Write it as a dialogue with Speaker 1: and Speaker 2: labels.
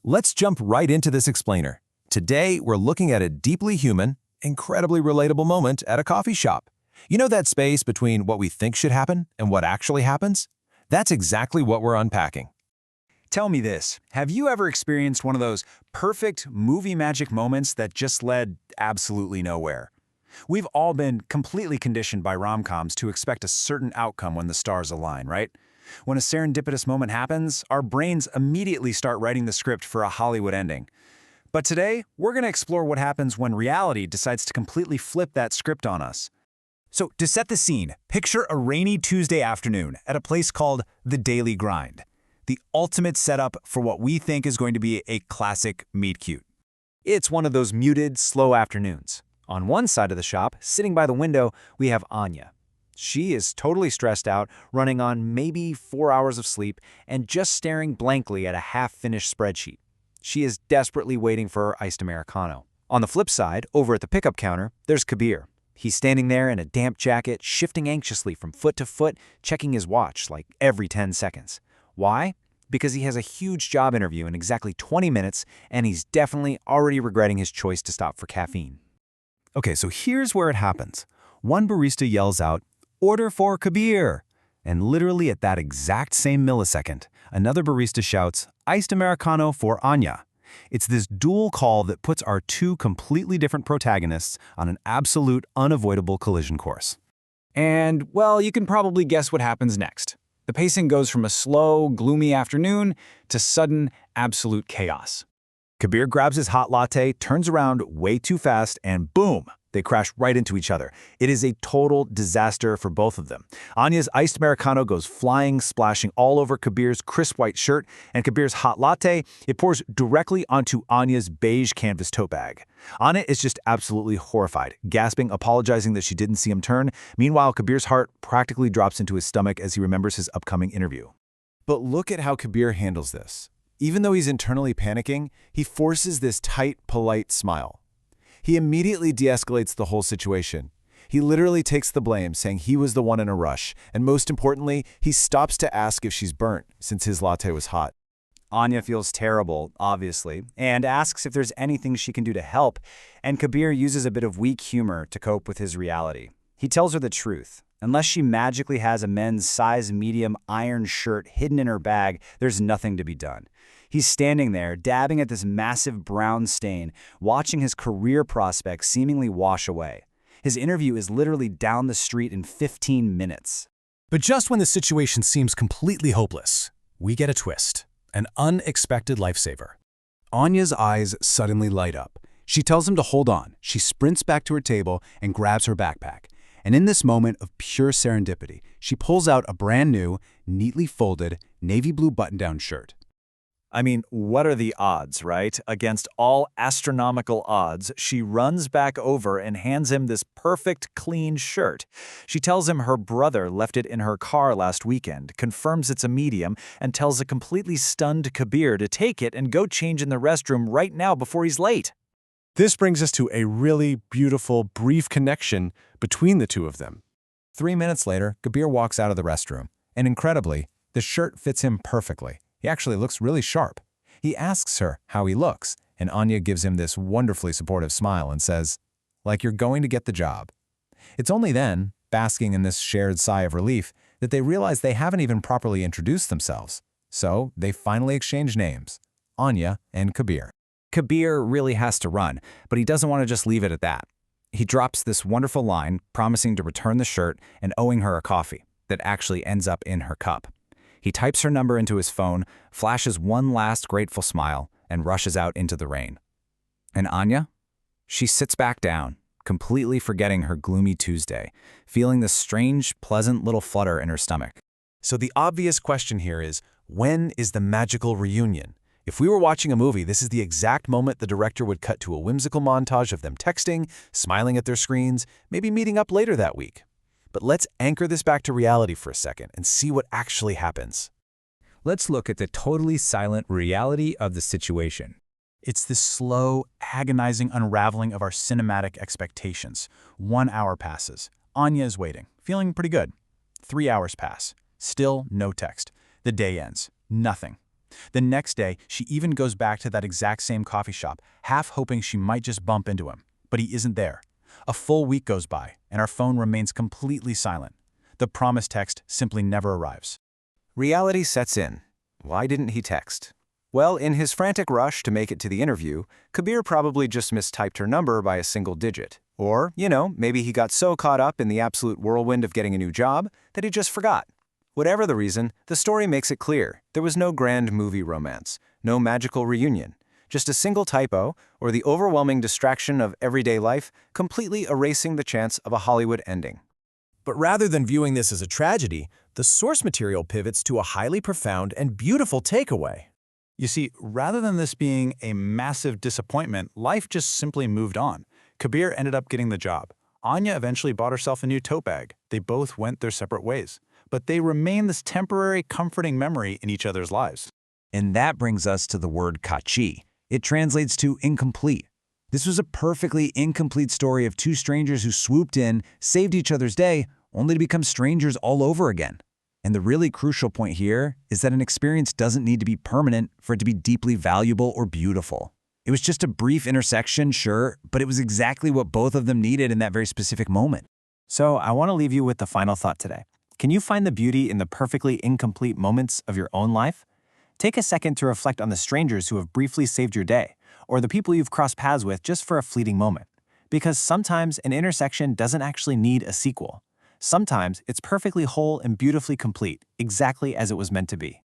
Speaker 1: Let's jump right into this explainer. Today, we're looking at a deeply human, incredibly relatable moment at a coffee shop. You know that space between what we think should happen and what actually happens? That's exactly what we're unpacking.
Speaker 2: Tell me this, have you ever experienced one of those perfect movie magic moments that just led absolutely nowhere? We've all been completely conditioned by rom-coms to expect a certain outcome when the stars align, right? When a serendipitous moment happens, our brains immediately start writing the script for a Hollywood ending. But today, we're going to explore what happens when reality decides to completely flip that script on us. So, to set the scene, picture a rainy Tuesday afternoon at a place called The Daily Grind. The ultimate setup for what we think is going to be a classic meet-cute. It's one of those muted, slow afternoons. On one side of the shop, sitting by the window, we have Anya. She is totally stressed out, running on maybe 4 hours of sleep, and just staring blankly at a half-finished spreadsheet. She is desperately waiting for her iced Americano. On the flip side, over at the pickup counter, there's Kabir. He's standing there in a damp jacket, shifting anxiously from foot to foot, checking his watch like every 10 seconds. Why? Because he has a huge job interview in exactly 20 minutes, and he's definitely already regretting his choice to stop for caffeine.
Speaker 1: Okay, so here's where it happens. One barista yells out, "Order for Kabir!" And literally at that exact same millisecond, another barista shouts, "Iced Americano for Anya." It's this dual call that puts our two completely different protagonists on an absolute, unavoidable collision course.
Speaker 2: And, well, you can probably guess what happens next. The pacing goes from a slow, gloomy afternoon to sudden, absolute chaos.
Speaker 1: Kabir grabs his hot latte, turns around way too fast, and boom! They crash right into each other. It is a total disaster for both of them. Anya's iced Americano goes flying, splashing all over Kabir's crisp white shirt, and Kabir's hot latte, it pours directly onto Anya's beige canvas tote bag. Anya is just absolutely horrified, gasping, apologizing that she didn't see him turn. Meanwhile, Kabir's heart practically drops into his stomach as he remembers his upcoming interview. But look at how Kabir handles this. Even though he's internally panicking, he forces this tight, polite smile. He immediately de-escalates the whole situation. He literally takes the blame, saying he was the one in a rush, and most importantly, he stops to ask if she's burnt, since his latte was hot.
Speaker 2: Anya feels terrible, obviously, and asks if there's anything she can do to help, and Kabir uses a bit of weak humor to cope with his reality. He tells her the truth. Unless she magically has a men's size medium iron shirt hidden in her bag, there's nothing to be done. He's standing there, dabbing at this massive brown stain, watching his career prospects seemingly wash away. His interview is literally down the street in 15 minutes.
Speaker 1: But just when the situation seems completely hopeless, we get a twist, an unexpected lifesaver. Anya's eyes suddenly light up. She tells him to hold on. She sprints back to her table and grabs her backpack. And in this moment of pure serendipity, she pulls out a brand new, neatly folded, navy blue button-down shirt.
Speaker 3: I mean, what are the odds, right? Against all astronomical odds, she runs back over and hands him this perfect, clean shirt. She tells him her brother left it in her car last weekend, confirms it's a medium, and tells a completely stunned Kabir to take it and go change in the restroom right now before he's late.
Speaker 4: This brings us to a really beautiful, brief connection between the two of them.
Speaker 1: 3 minutes later, Kabir walks out of the restroom, and incredibly, the shirt fits him perfectly. He actually looks really sharp. He asks her how he looks, and Anya gives him this wonderfully supportive smile and says, "Like you're going to get the job." It's only then, basking in this shared sigh of relief, that they realize they haven't even properly introduced themselves. So they finally exchange names, Anya and Kabir.
Speaker 2: Kabir really has to run, but he doesn't want to just leave it at that. He drops this wonderful line, promising to return the shirt and owing her a coffee that actually ends up in her cup. He types her number into his phone, flashes one last grateful smile, and rushes out into the rain. And Anya? She sits back down, completely forgetting her gloomy Tuesday, feeling this strange, pleasant little flutter in her stomach.
Speaker 1: So the obvious question here is, when is the magical reunion? If we were watching a movie, this is the exact moment the director would cut to a whimsical montage of them texting, smiling at their screens, maybe meeting up later that week. But let's anchor this back to reality for a second and see what actually happens.
Speaker 2: Let's look at the totally silent reality of the situation.
Speaker 5: It's this slow, agonizing unraveling of our cinematic expectations. 1 hour passes. Anya is waiting, feeling pretty good. 3 hours pass. Still no text. The day ends. Nothing. The next day, she even goes back to that exact same coffee shop, half hoping she might just bump into him. But he isn't there. A full week goes by, and our phone remains completely silent. The promised text simply never arrives.
Speaker 2: Reality sets in. Why didn't he text? Well, in his frantic rush to make it to the interview, Kabir probably just mistyped her number by a single digit. Or, maybe he got so caught up in the absolute whirlwind of getting a new job that he just forgot. Whatever the reason, the story makes it clear there was no grand movie romance, no magical reunion, just a single typo or the overwhelming distraction of everyday life completely erasing the chance of a Hollywood ending.
Speaker 6: But rather than viewing this as a tragedy, the source material pivots to a highly profound and beautiful takeaway.
Speaker 5: You see, rather than this being a massive disappointment, life just simply moved on. Kabir ended up getting the job. Anya eventually bought herself a new tote bag. They both went their separate ways. But they remain this temporary, comforting memory in each other's lives.
Speaker 3: And that brings us to the word kachi. It translates to incomplete. This was a perfectly incomplete story of two strangers who swooped in, saved each other's day, only to become strangers all over again. And the really crucial point here is that an experience doesn't need to be permanent for it to be deeply valuable or beautiful. It was just a brief intersection, sure, but it was exactly what both of them needed in that very specific moment.
Speaker 6: So I want to leave you with the final thought today. Can you find the beauty in the perfectly incomplete moments of your own life? Take a second to reflect on the strangers who have briefly saved your day, or the people you've crossed paths with just for a fleeting moment. Because sometimes an intersection doesn't actually need a sequel. Sometimes it's perfectly whole and beautifully complete, exactly as it was meant to be.